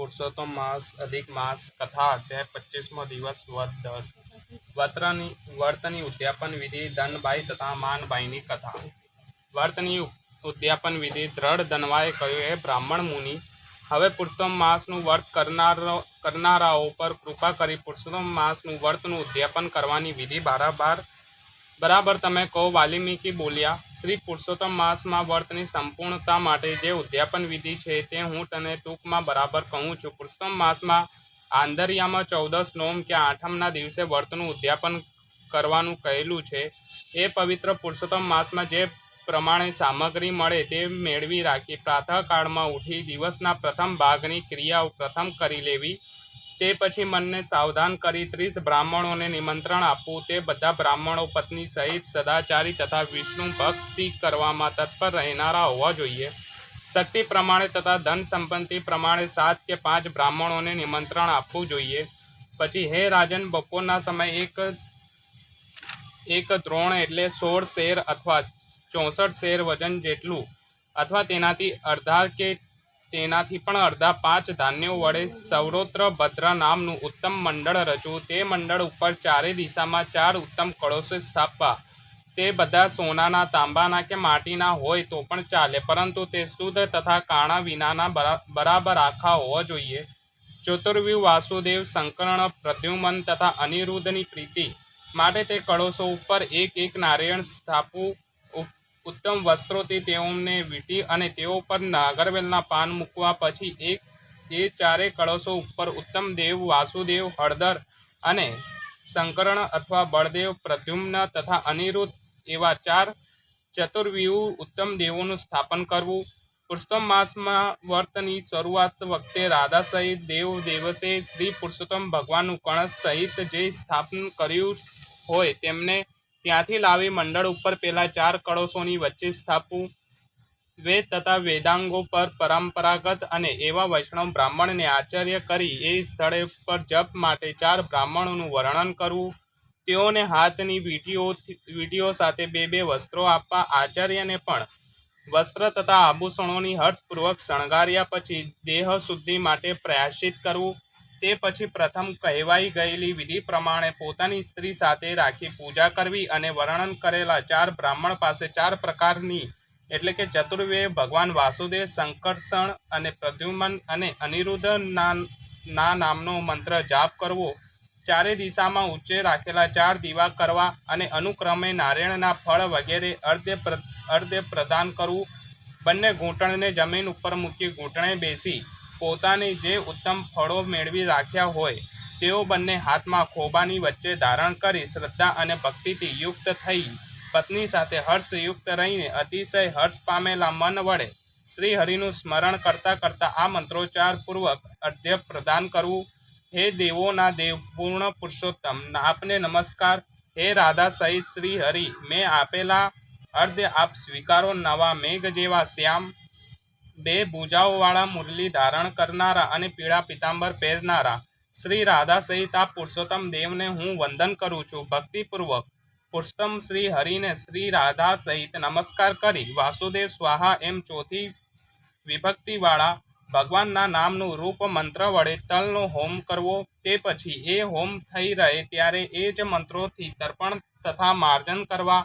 पुरुषोत्तम मास अधिक मास कथा अध्याय 25मो दिवस वध 10 वर्तनी उद्यापन विधि धनबाई तथा मानबाईनी कथा। वर्तनी उद्यापन विधि દ્રઢ ધનવાએ કહ્યું, હે બ્રાહ્મણ મુનિ, હવે પુરુષોત્તમ માસનું વર્ત કરનારાઓ પર કૃપા કરી પુરુષોત્તમ માસનું વર્તનું ઉદ્યાપન કરવાની વિધિ બરાબર તમે કહો. વાલ્મીકી બોલ્યા, શ્રી પુરુષોત્તમ માસમાં વર્તની સંપૂર્ણતા માટે જે ઉદ્યાપન વિધિ છે તે હું તને ટૂંકમાં બરાબર કહું છું. પુરુષોત્તમ માસમાં આંધરિયામાં 14 નોમ કે આઠમના દિવસે વર્તનું ઉદ્યાપન કરવાનું કહેલું છે. એ પવિત્ર પુરુષોત્તમ માસમાં જે પ્રમાણે સામગ્રી મળે તે મેળવી રાખી પ્રાતઃકાળમાં ઉઠી દિવસના પ્રથમ ભાગની ક્રિયાઓ પ્રથમ કરી લેવી. તે પછી મનને સાવધાન કરી 30 બ્રાહ્મણોને નિમંત્રણ આપવું. તે બધા બ્રાહ્મણો પત્ની સહિત સદાચારી તથા વિષ્ણુ ભક્તિ કરવામાં તત્પર રહેનારા હોવા જોઈએ. શક્તિ પ્રમાણે તથા ધન સંપત્તિ પ્રમાણે 7 કે 5 બ્રાહ્મણોને નિમંત્રણ આપવું જોઈએ. પછી હે રાજન, બપોરના સમયે એક દ્રોણ એટલે 16 શેર અથવા 64 શેર વજન જેટલું અથવા તેનાથી અડધા કે તેનાથી પણ અડધા 5 ધાન્યો વડે સૌરોત્ર ભદ્ર નામનું ઉત્તમ મંડળ રચવું. તે મંડળ ઉપર ચારે દિશામાં 4 ઉત્તમ કળશો સ્થાપવા. તે બધા સોનાના, તાંબાના કે માટીના હોય તો પણ ચાલે, પરંતુ તે શુદ્ધ તથા કાણા વિનાના બરાબર આખા હોવા જોઈએ. ચતુર્વ્યુહ વાસુદેવ, શંકર્ણ, પ્રદ્યુમન તથા અનિરુદ્ધની પ્રીતિ માટે તે કળશો ઉપર એક નારાયણ સ્થાપવું. ઉત્તમ વસ્ત્રોથી તેઓને વીંટી અને તેઓ પર નાગરવેલના પાન મૂકવા. પછી એ ચારે કળશો ઉપર ઉત્તમ દેવ વાસુદેવ, હળદર અને શંકર્ણ અથવા બળદેવ, પ્રદ્યુમ્ન તથા અનિરુદ્ધ એવા 4 ચતુર્વ્યુહ ઉત્તમ દેવોનું સ્થાપન કરવું. પુરુષોત્તમ માસમાં વર્તની શરૂઆત વખતે રાધા સહિત દેવસે શ્રી પુરુષોત્તમ ભગવાનનું કળશ સહિત જે સ્થાપન કર્યું હોય તેમને ત્યાંથી લાવી મંડળ ઉપર પેલા 4 કળશોની વચ્ચે સ્થાપવું. વેદ તથા વેદાંગો પર પરંપરાગત અને એવા વૈષ્ણવ બ્રાહ્મણને આચાર્ય કરી એ સ્થળે પર જપ માટે 4 બ્રાહ્મણોનું વર્ણન કરવું. તેઓને હાથની વીંટીઓ સાથે 2 વસ્ત્રો આપવા. આચાર્યને પણ વસ્ત્ર તથા આભૂષણોની હર્ષપૂર્વક શણગાર્યા પછી દેહ શુદ્ધિ માટે પ્રાયશ્ચિત કરવું. તે પછી પ્રથમ કહેવાઈ ગયેલી વિધિ પ્રમાણે પોતાની સ્ત્રી સાથે રાખી પૂજા કરવી અને વર્ણન કરેલા 4 બ્રાહ્મણ પાસે 4 પ્રકારની એટલે કે ચતુર્વ્યુહ ભગવાન વાસુદેવ, સંકર્ષણ અને પ્રદ્યુમન અને અનિરુદ્ધ ના નામનો મંત્ર જાપ કરવો. ચારે દિશામાં ઊંચે રાખેલા 4 દીવા કરવા અને અનુક્રમે નારાયણના ફળ વગેરે અર્ધ્ય પ્રદાન કરવું. બંને ઘૂંટણને જમીન ઉપર મૂકી ઘૂંટણે બેસી પોતાની જે ઉત્તમ ફળો મેળવી રાખ્યા હોય તેઓ બંને હાથમાં ખોબાની વચ્ચે ધારણ કરી શ્રદ્ધા અને ભક્તિથી યુક્ત થઈ પત્ની સાથે હર્ષયુક્ત રહીને અતિશય હર્ષ પામેલા મન વડે શ્રી હરિનું સ્મરણ કરતા કરતા આ મંત્રોચ્ચાર પૂર્વક અર્ધ્ય પ્રદાન કરવું. હે દેવોના દેવ, પૂર્ણ પુરુષોત્તમ, આપને નમસ્કાર. હે રાધા સહિત શ્રી હરિ, મેં આપેલા અર્ધ્ય આપ સ્વીકારો. નવા મેઘ જેવા શ્યામ 2 ભુજાઓવાળા મુરલી ધારણ કરનારા અને પીળા પિતાંબર પહેરનારા શ્રી રાધા સહિત આ પુરુષોત્તમ દેવને હું વંદન કરું છું. ભક્તિપૂર્વક પુરુષોત્તમ શ્રી હરિને શ્રી રાધા સહિત નમસ્કાર કરી વાસુદેવ સ્વાહા એમ ચોથી વિભક્તિવાળા ભગવાનના નામનું રૂપ મંત્ર વડે તલનો હોમ કરવો. તે પછી એ હોમ થઈ રહે ત્યારે એ જ મંત્રોથી તર્પણ તથા માર્જન કરવા.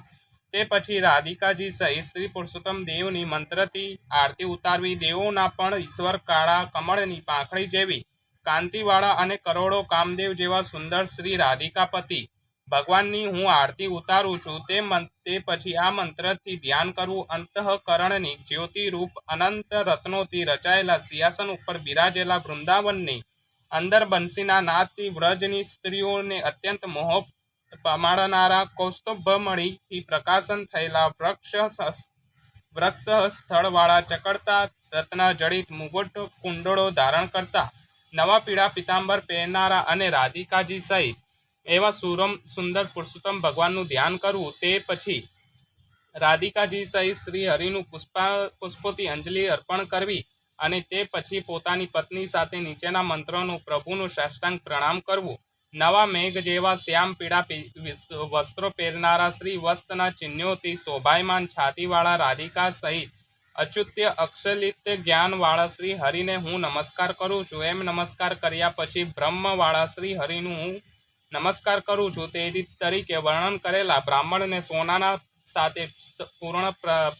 તે પછી રાધિકાજી સહિત શ્રી પુરુષોત્તમ દેવની મંત્રથી આરતી ઉતારવી. દેવોના પણ ઈશ્વર કાળા કમળની પાંખડી જેવી કાંતિવાળા અને કરોડો કામદેવ જેવા સુંદર શ્રી રાધિકાપતિ ભગવાનની હું આરતી ઉતારું છું. તે પછી આ મંત્રથી ધ્યાન કરવું. અંતઃકરણની જ્યોતિરૂપ અનંત રત્નોથી રચાયેલા સિંહાસન ઉપર બિરાજેલા વૃંદાવનની અંદર બંસીના નાદથી વ્રજની સ્ત્રીઓને અત્યંત મોહ પમાડનારા કૌસ્તુભમણીથી પ્રકાશન થયેલા વૃક્ષ સ્થળવાળા ચકડતા રત્ન જડિત મુગટ કુંડળો ધારણ કરતા નવા પીળા પિતાંબર પહેરનારા અને રાધિકાજી સહિત એવા સુંદર પુરુષોત્તમ ભગવાનનું ધ્યાન કરવું. તે પછી રાધિકાજી સહિત શ્રી હરિનું પુષ્પોથી અંજલિ અર્પણ કરવી અને તે પછી પોતાની પત્ની સાથે નીચેના મંત્રોનું પ્રભુનું સાષ્ટાંગ પ્રણામ કરવું. નવા મેઘ જેવા શ્યામ પીળા વસ્ત્રો પહેરનારા શ્રી વસ્ત્રના ચિહ્નોથી શોભાયમાન છાતીવાળા રાધિકા સહિત અચ્યુત્ય અક્ષલિત જ્ઞાનવાળા શ્રી હરિને હું નમસ્કાર કરું છું. એમ નમસ્કાર કર્યા પછી બ્રહ્મવાળા શ્રી હરિનું હું નમસ્કાર કરું છું. તે તરીકે વર્ણન કરેલા બ્રાહ્મણને સોનાના સાથે પૂર્ણ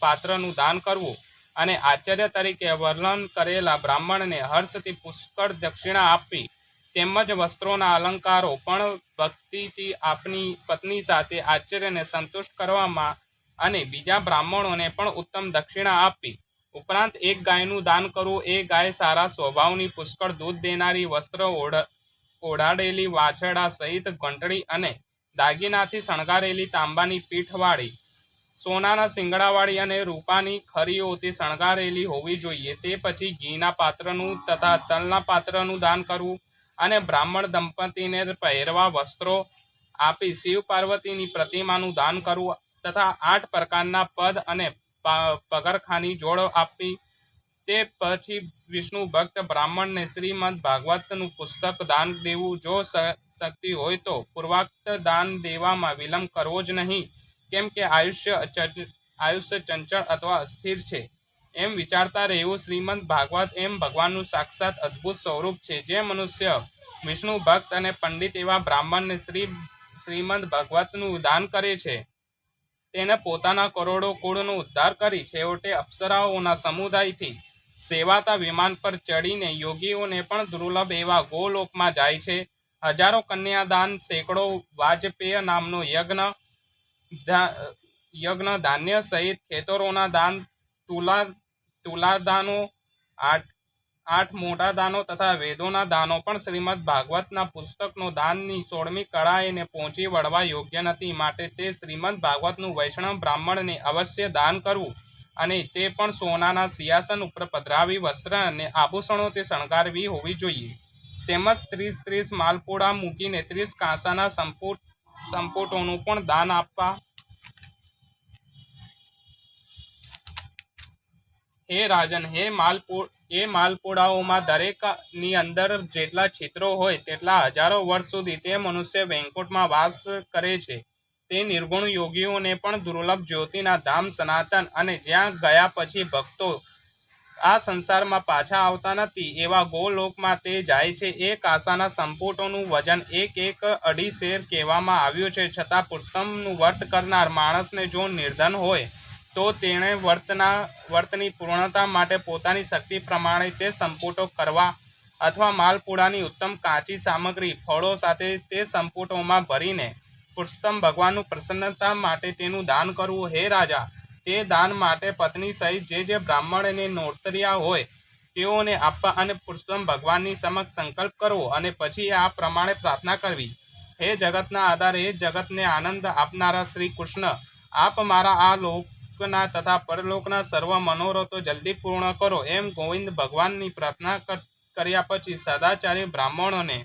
પાત્રનું દાન કરવું અને આચાર્ય તરીકે વર્ણન કરેલા બ્રાહ્મણને હર્ષથી પુષ્કળ દક્ષિણા આપવી તેમજ વસ્ત્રોના અલંકારો પણ ભક્તિથી આપની પત્ની સાથે આચાર્યને સંતુષ્ટ કરવામાં અને બીજા બ્રાહ્મણોને પણ ઉત્તમ દક્ષિણા આપવી. ઉપરાંત એક ગાયનું દાન કરવું. એ ગાય સારા સ્વભાવની, પુષ્કળ દૂધ દેનારી, વસ્ત્ર ઓઢાડેલી, વાછરડા સહિત ઘંટડી અને દાગીનાથી શણગારેલી, તાંબાની પીઠવાળી, સોનાના શિંગડાવાળી અને રૂપાની ખરીઓથી શણગારેલી હોવી જોઈએ. તે પછી ઘીના પાત્રનું તથા તલના પાત્રનું દાન કરવું અને બ્રાહ્મણ દંપતીને પહેરવા વસ્ત્રો આપી શિવ પાર્વતીની પ્રતિમાનું દાન કરવું તથા 8 પ્રકારના પદ અને પગરખાની જોડ આપવી. તે પછી વિષ્ણુ ભક્ત બ્રાહ્મણને શ્રીમદ ભાગવતનું પુસ્તક દાન દેવું. જો શક્તિ હોય તો પૂર્વોક્ત દાન દેવામાં વિલંબ કરવો જ નહીં, કેમ કે આયુષ્ય ચંચળ અથવા અસ્થિર છે એમ વિચારતા રહેવું. શ્રીમદ ભાગવત એમ ભગવાનનું સાક્ષાત અદ્ભુત સ્વરૂપ છે. જે મનુષ્ય વિષ્ણુ ભક્ત અને પંડિત એવા બ્રાહ્મણને શ્રીમદ ભાગવતનું દાન કરે છે તેને પોતાના કરોડો કુળનો ઉદ્ધાર કરી છેવટે અપ્સરાઓના સમુદાયથી સેવાતા વિમાન પર ચડીને યોગીઓને પણ દુર્લભ એવા ગોલોકમાં જાય છે. હજારો કન્યાદાન, સેંકડો વાજપેય નામનો યજ્ઞ, ધાન્ય સહિત ખેતરોના દાન, તુલાદાનો, 8 મોટા દાનો તથા વેદોના દાનો પણ શ્રીમદ ભાગવતના પુસ્તકનો દાનની 16મી કળાએને પહોંચી વળવા યોગ્ય નથી. માટે તે શ્રીમદ ભાગવતનું વૈષ્ણવ બ્રાહ્મણને અવશ્ય દાન કરવું અને તે પણ સોનાના સિંહાસન ઉપર પધરાવી વસ્ત્ર અને આભૂષણોથી શણગારવી હોવી જોઈએ. તેમજ 30 માલપુડા મૂકીને 30 કાંસાના સંપુટોનું પણ દાન આપવા. હે રાજન, એ માલપુડાઓમાં દરેકની અંદર જેટલા છિદ્રો હોય તેટલા હજારો વર્ષ સુધી તે મનુષ્ય વૈકુંઠમાં વાસ કરે છે. તે નિર્ગુણ યોગીઓને પણ દુર્લભ જ્યોતિના ધામ સનાતન અને જ્યાં ગયા પછી ભક્તો આ સંસારમાં પાછા આવતા નથી એવા ગોલોકમાં તે જાય છે. એ કાંસાના સંપુટોનું વજન 1.5 શેર કહેવામાં આવ્યું છે. છતાં પુરુષોત્તમનું વ્રત કરનાર માણસને જો નિર્ધન હોય તો તેણે વ્રતની પૂર્ણતા માટે પોતાની શક્તિ પ્રમાણે તે સંપુટો કરવા અથવા માલપુડાની ઉત્તમ કાચી સામગ્રી ફળો સાથે તે સંપુટોમાં ભરીને પુરુષોત્તમ ભગવાનનું પ્રસન્નતા માટે તેનું દાન કરવું. હે રાજા, તે દાન માટે પત્ની સહિત જે બ્રાહ્મણને નોતર્યા હોય તેઓને આપવા અને પુરુષોત્તમ ભગવાનની સમક્ષ સંકલ્પ કરવો અને પછી આ પ્રમાણે પ્રાર્થના કરવી. હે જગતના આધાર, હે જગતને આનંદ આપનારા શ્રી કૃષ્ણ, આપ મારા આ લોકના તથા પરલોકના સર્વ મનોરથો જલ્દી પૂર્ણ કરો. એમ ગોવિંદ ભગવાનની પ્રાર્થના કર્યા પછી સદાચારી બ્રાહ્મણોને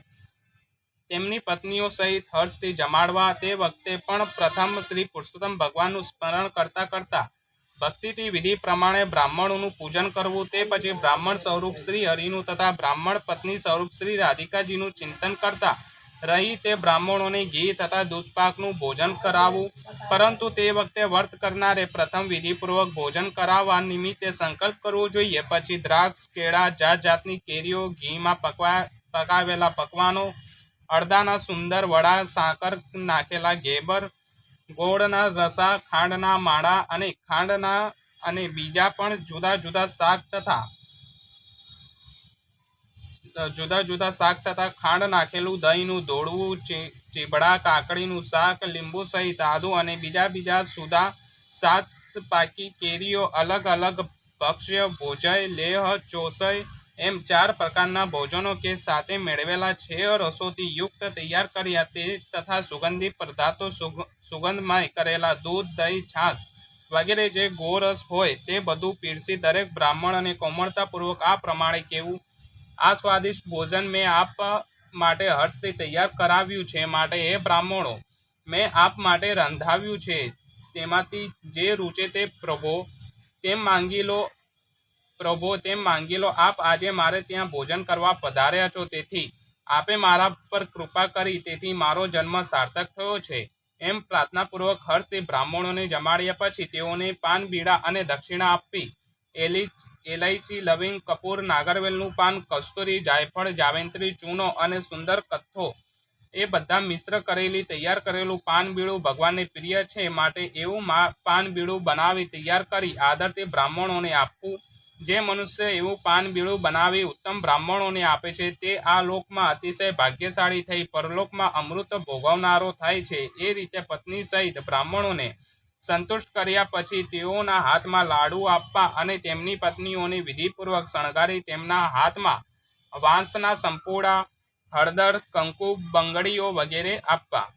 તેમની પત્નીઓ સહિત હર્ષથી જમાડવા. તે વખતે પણ પ્રથમ શ્રી પુરુષોત્તમ ભગવાનનું સ્મરણ કરતા કરતા ભક્તિથી વિધિ પ્રમાણે બ્રાહ્મણોનું પૂજન કરવું. તે પછી બ્રાહ્મણ સ્વરૂપ શ્રી હરિનું તથા બ્રાહ્મણ પત્ની સ્વરૂપ શ્રી રાધિકાજીનું ચિંતન કરતા રહી તે બ્રાહ્મણોને ઘી તથા દૂધપાકનું ભોજન કરાવવું. પરંતુ તે વખતે વ્રત કરનારે પ્રથમ વિધિપૂર્વક ભોજન કરાવવા નિમિત્તે સંકલ્પ કરવો જોઈએ. પછી દ્રાક્ષ, કેળા, જાતની કેરીઓ, ઘીમાં પકાવેલા પકવાનો, અડદાના સુંદર વડા, સાકર નાખેલા ઘેબર, ગોળના રસા, ખાંડના માળા અને બીજા પણ જુદા જુદા શાક તથા ખાંડ નાખેલું દહીંનું દોડવું, ચીબડા, કાકડીનું શાક, લીંબુ સહિત આદુ અને બીજા સુધા 7 પાકી કેરીઓ, અલગ અલગ ભક્ષ્ય, ભોજય, લેહ, ચોસય એમ 4 પ્રકારના ભોજનો કે સાથે મેળવેલા 6 રસોથી યુક્ત તૈયાર કર્યા તે તથા સુગંધી પદાર્થો, સુગંધમય કરેલા દૂધ, દહીં, છાશ વગેરે જે ગોરસ હોય તે બધું પીરસી દરેક બ્રાહ્મણને કોમળતાપૂર્વક આ પ્રમાણે કહેવું. આ સ્વાદિષ્ટ ભોજન મેં આપ માટે હર્ષથી તૈયાર કરાવ્યું છે. માટે હે બ્રાહ્મણો, મેં આપ માટે રંધાવ્યું છે. તેમાંથી જે રૂચે તે પ્રભો તેમ માંગી લો. આપ આજે મારે ત્યાં ભોજન કરવા પધાર્યા છો, તેથી આપે મારા પર કૃપા કરી, તેથી મારો જન્મ સાર્થક થયો છે. એમ પ્રાર્થનાપૂર્વક હર્ષથી બ્રાહ્મણોને જમાડ્યા પછી તેઓને પાન, બીડા અને દક્ષિણા આપવી. એલાયચી, લવિંગ, કપૂર, નાગરવેલનું પાન, કસ્તુરી, જાયફળ, જાવેત્રી, ચૂનો અને સુંદર કથ્થો એ બધા મિશ્ર કરેલી તૈયાર કરેલું પાન બીડું ભગવાનને પ્રિય છે, માટે એવું પાન બીડું બનાવી તૈયાર કરી આદરથી બ્રાહ્મણોને આપવું. જે મનુષ્ય એવું પાન બીડું બનાવી ઉત્તમ બ્રાહ્મણોને આપે છે તે આ લોકમાં અતિશય ભાગ્યશાળી થઈ પરલોકમાં અમૃત ભોગવનારો થાય છે. એ રીતે પત્ની સહિત બ્રાહ્મણોને સંતુષ્ટ કર્યા પછી તેઓના હાથમાં લાડુ આપવા અને તેમની પત્નીઓને વિધિપૂર્વક શણગારી તેમના હાથમાં વાંસના સંપોડા, હળદર, કંકુ, બંગડીઓ વગેરે આપવા.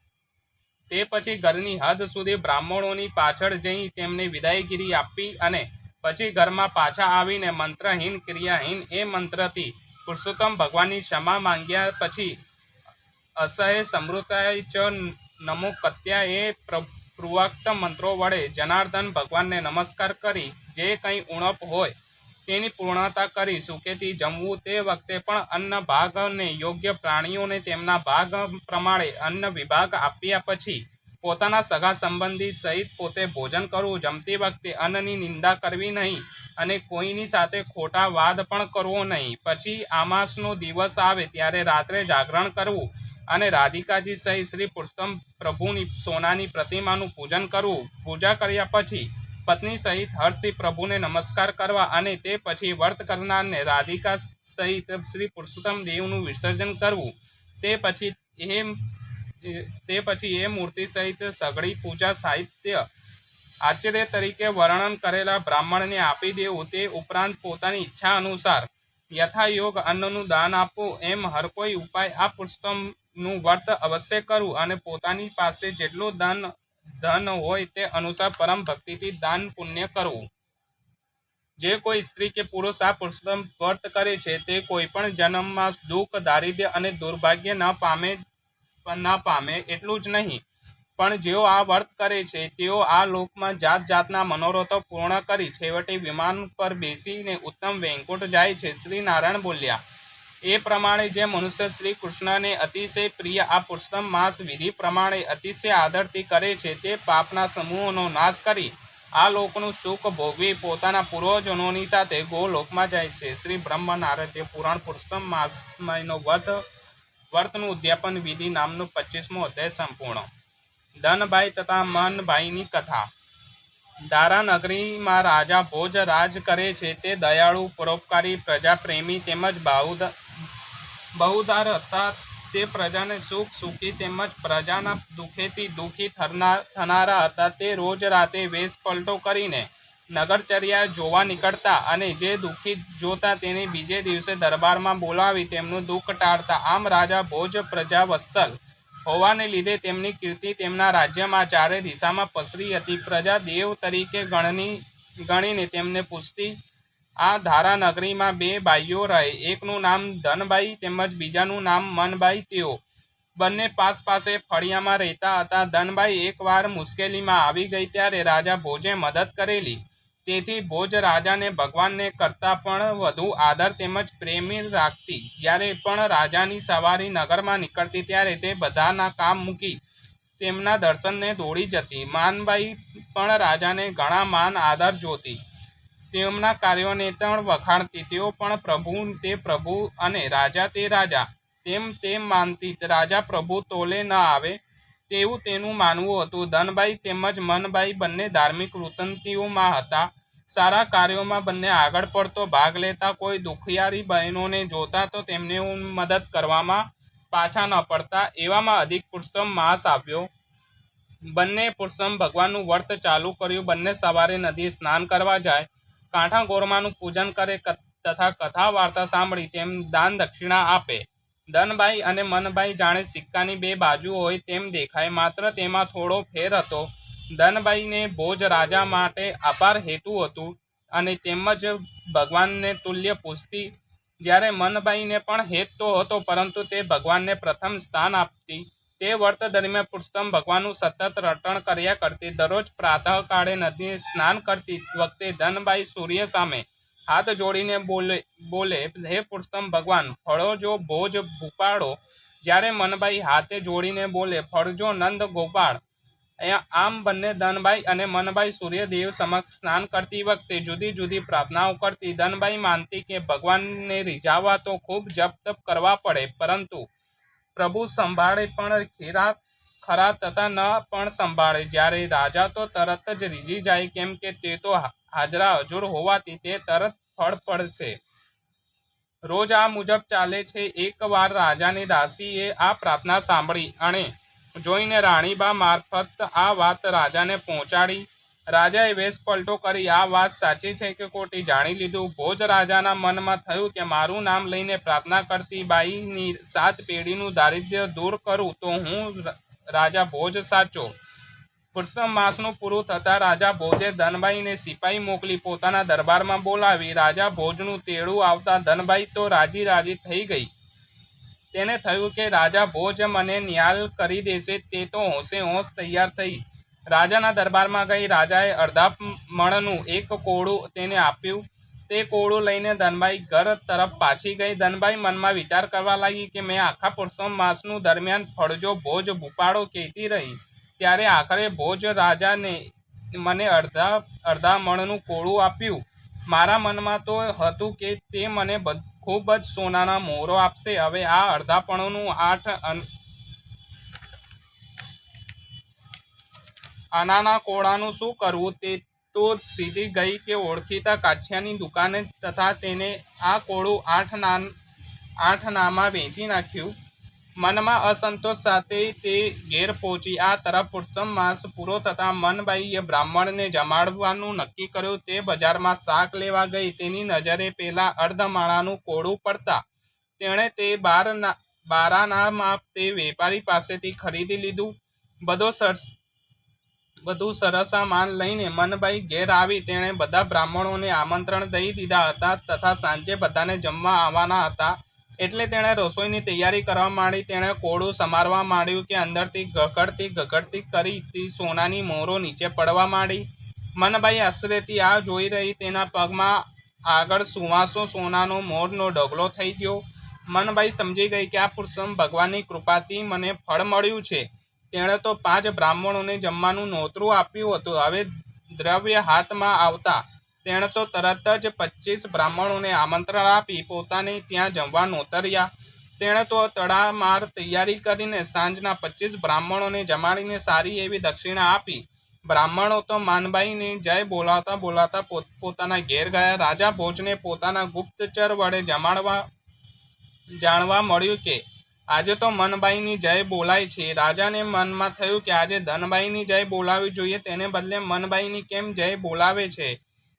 તે પછી ઘરની હદ સુધી બ્રાહ્મણોની પાછળ જઈ તેમને વિદાયગીરી આપવી અને પછી ઘરમાં પાછા આવીને મંત્રહીન ક્રિયાહીન એ મંત્રથી પુરુષોત્તમ ભગવાનની ક્ષમા માંગ્યા પછી અસહે સમૃદ્ધાય ચ નમો કત્યા એ પૂર્વોક્ત મંત્રો વડે જનાર્દન ભગવાનને નમસ્કાર કરી જે કંઈ ઉણપ હોય તેની પૂર્ણતા કરી સુખેથી જમવું. તે વખતે પણ અન્ન ભાગને યોગ્ય પ્રાણીઓને તેમના ભાગ પ્રમાણે અન્ન વિભાગ આપ્યા પછી પોતાના સગા સંબંધી સહિત પોતે ભોજન કરવું. જમતી વખતે અન્નની નિંદા કરવી નહીં અને કોઈની સાથે ખોટા વાદ પણ કરવો નહીં. પછી અમાસનો દિવસ આવે ત્યારે રાત્રે જાગરણ કરવું અને રાધિકાજી સહિત શ્રી પુરુષોત્તમ પ્રભુની સોનાની પ્રતિમાનું પૂજન કરવું. પૂજા કર્યા પછી પત્ની સહિત હર્ષથી પ્રભુને નમસ્કાર કરવા અને તે પછી વ્રત કરનારને રાધિકા સહિત શ્રી પુરુષોત્તમ દેવનું વિસર્જન કરવું. તે પછી એ મૂર્તિ સહિત સઘળી પૂજા સાહિત્ય આચાર્ય તરીકે વર્ણન કરેલા બ્રાહ્મણને આપી દેવું. તે ઉપરાંત પોતાની ઈચ્છા અનુસાર યથાયોગ અન્નનું દાન આપવું. એમ હર કોઈ ઉપાય આ પુરુષોત્તમનું વ્રત અવશ્ય કરવું અને પોતાની પાસે જેટલું ધન હોય તે અનુસાર પરમ ભક્તિથી દાન પુણ્ય કરવું. જે કોઈ સ્ત્રી કે પુરુષ આ પુરુષોત્તમ વ્રત કરે છે તે કોઈ પણ જન્મમાં દુઃખ, દારિદ્ર્ય અને દુર્ભાગ્ય ન પામે. એટલું જ નહીં પણ જેઓ આ વ્રત કરે છે તેઓ આ લોકમાં જાત જાતના મનોરથો પૂર્ણ કરી છેવટે વિમાન પર બેસીને ઉત્તમ વૈકુંઠ જાય છે. શ્રી નારાયણ બોલ્યા. એ પ્રમાણે જે મનુષ્ય શ્રી કૃષ્ણને અતિશય પ્રિય આ પુરુષોત્તમ માસ વિધિ પ્રમાણે અતિશય આદરથી કરે છે તે પાપના સમૂહોનો નાશ કરી આ લોકનું સુખ ભોગવી પોતાના પૂર્વજનોની સાથે ગોલોકમાં જાય છે. શ્રી બ્રહ્મ નારદીય પુરાણ પુરુષોત્તમ માસ મહિનો વ્રતનું ઉદ્યાપન વિધિ નામનું 25મો અધ્યાય સંપૂર્ણ. ધનભાઈ તથા મનભાઈની કથા. દારા નગરીમાં રાજા ભોજ રાજ કરે છે. તે દયાળુ, પરોપકારી, પ્રજાપ્રેમી તેમજ બહુદાર હતા. તે પ્રજાને સુખી તેમજ પ્રજાના દુઃખેથી દુઃખી થનારા હતા. તે રોજ રાતે વેશ પલટો કરીને નગરચર્યા જોવા નીકળતા અને જે દુઃખી જોતા તેને બીજે દિવસે દરબારમાં બોલાવી તેમનું દુઃખ ટાળતા. આમ રાજા ભોજ પ્રજાવત્સલ હોવાને લીધે તેમની કીર્તિ તેમના રાજ્યમાં ચારે દિશામાં પસરી હતી. પ્રજા દેવ તરીકે ગણીને તેમને પૂજતી. આ ધારા નગરીમાં 2 ભાઈઓ રહે. એકનું નામ ધનભાઈ તેમજ બીજાનું નામ મનભાઈ. તેઓ બંને પાસે ફળિયામાં રહેતા હતા. ધનભાઈ એકવાર મુશ્કેલીમાં આવી ગઈ ત્યારે રાજા ભોજે મદદ કરેલી. તેથી ભોજ રાજાને ભગવાનને કરતાં પણ વધુ આદર તેમજ પ્રેમી રાખતી. જ્યારે પણ રાજાની સવારી નગરમાં નીકળતી ત્યારે તે બધાના કામ મૂકી તેમના દર્શનને દોડી જતી. માનબાઈ પણ રાજાને ઘણા માન આદર જોતી. તેમના કાર્યોને પણ વખાણતી. તેઓ પણ પ્રભુ અને રાજા તે રાજા તેમ માનતી. રાજા પ્રભુ તોલે ન આવે તેવું તેનું માનવું હતું. ધનભાઈ તેમજ મનભાઈ બંને ધાર્મિક વૃત્તિઓમાં હતા. સારા કાર્યોમાં બંને આગળ પડતો ભાગ લેતા. કોઈ દુખિયારી બહેનોને જોતા તો તેમને મદદ કરવામાં પાછા ન પડતા. એવામાં અધિક પુરુષોત્તમ માસ આવ્યો. બંને પુરુષોત્તમ ભગવાનનું વ્રત ચાલુ કર્યું. બંને સવારે નદીએ સ્નાન કરવા જાય, કાંઠા ગોરમાનું પૂજન કરે તથા કથા વાર્તા સાંભળી તેમ દાન દક્ષિણા આપે. ધનભાઈ અને મનભાઈ જાણે સિક્કાની 2 બાજુ હોય તેમ દેખાય, માત્ર તેમાં થોડો ફેર હતો. ધનભાઈને ભોજ રાજા માટે અપાર હેતુ હતું અને તેમજ ભગવાનને તુલ્ય પૂજતી. જ્યારે મનભાઈને પણ હેત તો હતો પરંતુ તે ભગવાનને પ્રથમ સ્થાન આપતી. તે વ્રત દરમિયાન પુરુષોત્તમ ભગવાનનું સતત રટણ કર્યા કરતી. દરરોજ પ્રાતઃકાળે નદીએ સ્નાન કરતી વખતે ધનભાઈ સૂર્ય સામે હાથ જોડીને બોલે હે પુરુષોત્તમ ભગવાન, ફળજો ભોજ ભૂપાળો. જ્યારે મનભાઈ હાથે જોડીને બોલે ફળજો નંદ ગોપાળ. આમ બંને ધનબાઈ અને મનબાઈ સૂર્યદેવ સમક્ષ સ્નાન કરતી વખતે જુદી જુદી પ્રાર્થનાઓ કરતી. ધનબાઈ માનતી કે ભગવાનને રીઝાવવા તો ખૂબ જપ તપ કરવા પડે, પરંતુ પ્રભુ સંભાળે પણ ખરા તથા ન પણ સંભાળે. જ્યારે રાજા તો તરત જ રીઝી જાય, કેમ કે તે તો હાજરા હજુર હોવાથી તે તરત ફળ પડશે. રોજ આ મુજબ ચાલે છે. એકવાર રાજાની દાસીએ આ પ્રાર્થના સાંભળી અને જોઈને રાણીબા મારફત આ વાત રાજાને પહોંચાડી. રાજાએ વેશ પલટો કરી આ વાત સાચી છે કે ખોટી જાણી લીધું. ભોજ રાજાના મનમાં થયું કે મારું નામ લઈને પ્રાર્થના કરતી બાઈની 7 પેઢીનું દારિદ્ર્ય દૂર કરું તો હું રાજા ભોજ સાચો. પુરુષોત્તમ માસનું પૂરું થતાં રાજા ભોજે ધનબાઈને સિપાહી મોકલી પોતાના દરબારમાં બોલાવી. રાજા ભોજનું તેડું આવતા ધનબાઈ તો રાજી થઈ ગઈ. તેને થયું કે રાજા ભોજ મને ન્યાલ કરી દેશે. તે તો હોંશે હોંશ તૈયાર થઈ રાજાના દરબારમાં ગઈ. રાજાએ અડધા મણનું એક કોળું તેને આપ્યું. તે કોળું લઈને ધનબાઈ ઘર તરફ પાછી ગઈ. ધનબાઈ મનમાં વિચાર કરવા લાગી કે મેં આખા પુરુષોત્તમ માસનું દરમિયાન ફળજો ભોજ ભૂપાળો કહેતી રહી, ત્યારે આખરે ભોજ રાજાને મને અડધા મણનું કોળું આપ્યું. મારા મનમાં તો હતું કે તે મને ખૂબ જ સોનાના મોહરો આપશે. હવે આ અડધા પણનું 8 આનાના કોળાનું શું કરવું? તે તો સીધી ગઈ કે ઓળખીતા કાછિયાની દુકાને તથા તેને આ કોળું 8 નામાં વેચી નાખ્યું. મનમાં અસંતોષ સાથે તે ઘેર પહોંચી. આ તરફ પુરુષોત્તમ માસ પૂરો થતાં મનબાઈએ બ્રાહ્મણને જમાડવાનું નક્કી કર્યું. તે બજારમાં શાક લેવા ગઈ. તેની નજરે પેલા અર્ધમાળાનું કોળું પડતા તેણે તે બારાનામાં તે વેપારી પાસેથી ખરીદી લીધું. બધું સરસામાન લઈને મનબાઈ ઘેર આવી. તેણે બધા બ્રાહ્મણોને આમંત્રણ દઈ દીધા હતા તથા સાંજે બધાને જમવા આવવાના હતા, એટલે તેણે રસોઈની તૈયારી કરવા માંડી. તેણે કોળું સમારવા માંડ્યું કે અંદરથી ગગડતી કરી સોનાની મોહરો નીચે પડવા માંડી. મનબાઈ આશ્ચર્યથી આ જોઈ રહી. તેના પગમાં આગળ સુવાસો સોનાનો મોરનો ઢગલો થઈ ગયો. મનબાઈ સમજી ગઈ કે આ પુરુષોત્તમ ભગવાનની કૃપાથી મને ફળ મળ્યું છે. તેણે તો 5 બ્રાહ્મણોને જમવાનું નોતરું આપ્યું હતું. હવે દ્રવ્ય હાથમાં આવતા તેણે તો તરત જ 25 બ્રાહ્મણોને આમંત્રણ આપી પોતાને ત્યાં જમવા નોતર્યા. તેણે તો તડામાર તૈયારી કરીને સાંજના 25 બ્રાહ્મણોને જમાડીને સારી એવી દક્ષિણા આપી. બ્રાહ્મણો તો માનબાઈને જય બોલાવતા બોલાવતા પોતાના ઘેર ગયા. રાજા ભોજને પોતાના ગુપ્તચર વડે જાણવા મળ્યું કે આજે તો મનબાઈની જય બોલાય છે. રાજાને મનમાં થયું કે આજે ધનબાઈની જય બોલાવી જોઈએ, તેને બદલે મનબાઈની કેમ જય બોલાવે છે.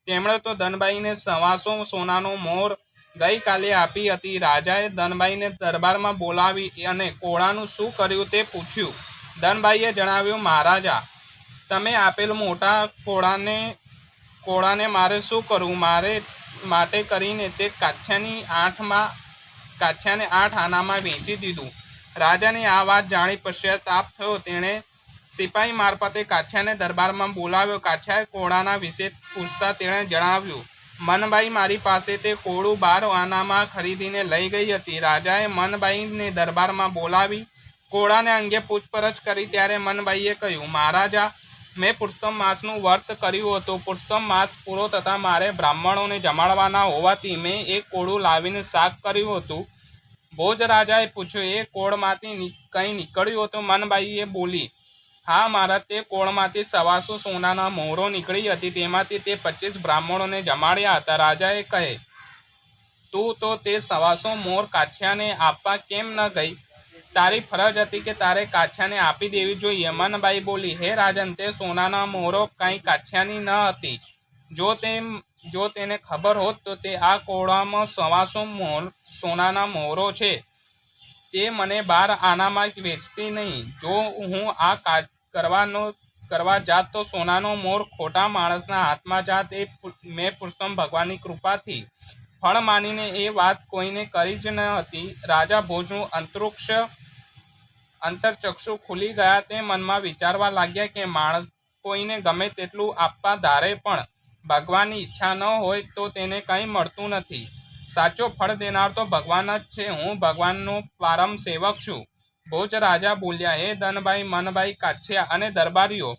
તેમણે તો ધનબાઈને 125 સોનાનો મોર ગઈકાલે આપી હતી. રાજાએ ધનબાઈને દરબારમાં બોલાવી અને કોળાનું શું કર્યું તે પૂછ્યું. ધનબાઈએ જણાવ્યું, મહારાજા, તમે આપેલ મોટા કોળાને મારે શું કરવું? મારે માટે કરીને તે કાછિયાને 8 આનામાં વેચી દીધું. રાજાને આ વાત જાણી પશ્ચાતાપ થયો. તેણે સિપાહી મારફતે કાછિયાને દરબારમાં બોલાવ્યો. કાછિયાએ કોળાના વિશે પૂછતા તેણે જણાવ્યું, મનબાઈ મારી પાસે તે કોળું 12 આનામાં ખરીદીને લઈ ગઈ હતી. રાજાએ મનબાઈને દરબારમાં બોલાવી કોળાને અંગે પૂછપરછ કરી. ત્યારે મનબાઈએ કહ્યું, મહારાજા, મેં પુરુષોત્તમ માસનું વ્રત કર્યું હતું. પુરુષોત્તમ માસ પૂરો થતાં મારે બ્રાહ્મણોને જમાડવાના હોવાથી મેં એક કોળું લાવીને શાક કર્યું હતું. ભોજ રાજાએ પૂછ્યું, એ કોળમાંથી કંઈ નીકળ્યું હતું? મનબાઈએ બોલી, હા મહારાજ, તે કોળમાંથી 125 સોનાના મોહરો નીકળી હતી. તેમાંથી તે 25 બ્રાહ્મણોને જમાડ્યા હતા. રાજાએ કહે, તું તો તે 125 મોર કાછિયાને આપવા કેમ ન ગઈ? તારી ફરજ હતી કે તારે કાછિયાને આપી દેવી જોઈએ. મનબાઈ બોલી, હે રાજન, તે સોનાના મોહરો કાંઈ કાછિયાની ન હતી. જો તેને ખબર હોત તો તે આ કોળામાં 125 સોનાના મોહરો છે તે મને 12 આનામાં વેચતી નહીં. જો હું આ કરવા જાત તો સોનાનો મોર ખોટા માણસના હાથમાં જાત. એ મેં પુરુષોત્તમ ભગવાનની કૃપાથી ફળ માનીને એ વાત કોઈને કરી જ ન હતી. રાજા ભોજનું અંતરચક્ષુ ખુલી ગયા. તે મનમાં વિચારવા લાગ્યા કે માણસ કોઈને ગમે તેટલું આપવા ધારે પણ ભગવાનની ઈચ્છા ન હોય તો તેને કંઈ મળતું નથી. સાચો ફળ દેનાર તો ભગવાન જ છે. હું ભગવાનનો પરમ સેવક છું. ભોજ રાજા બોલ્યા, હે ધનભાઈ, મનભાઈ, કાછિયા અને દરબારીઓ,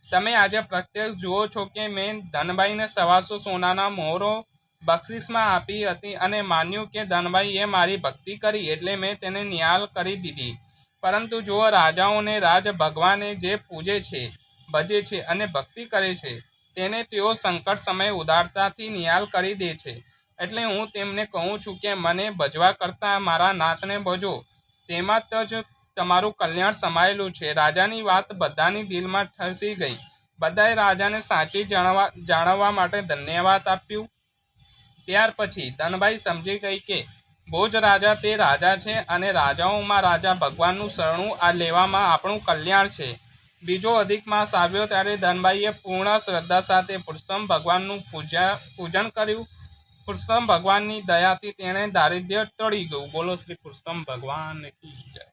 તમે આજે પ્રત્યક્ષ જુઓ છો કે મેં ધનભાઈને 125 સોનાના મોહરો બક્ષિસમાં આપી હતી અને માન્યું કે ધનભાઈએ મારી ભક્તિ કરી એટલે મેં તેને નિહાલ કરી દીધી. પરંતુ જુઓ, રાજાઓને રાજ ભગવાને જે પૂજે છે, ભજે છે અને ભક્તિ કરે છે તેને તેઓ સંકટ સમયે ઉદારતાથી નિહાલ કરી દે છે. એટલે હું તેમને કહું છું કે મને ભજવા કરતાં મારા નાથને ભજો, તેમાં જ તમારું કલ્યાણ સમાયેલું છે. રાજાની વાત બધાની દિલમાં ઠસી ગઈ. બધાએ રાજાને સાચી જાણવા માટે ધન્યવાદ આપ્યું. ત્યાર પછી ધનભાઈ સમજી ગઈ કે ભોજ રાજા તે રાજા છે અને રાજાઓમાં રાજા ભગવાનનું શરણું આ લેવામાં આપણું કલ્યાણ છે. બીજો અધિક માસ આવ્યો ત્યારે ધનભાઈએ પૂર્ણ શ્રદ્ધા સાથે પુરુષોત્તમ ભગવાનનું પૂજન કર્યું. પુરુષોત્તમ ભગવાનની દયાથી તેણે દારિદ્ર્ય ટળી ગયું. બોલો શ્રી પુરુષોત્તમ ભગવાન કી જય.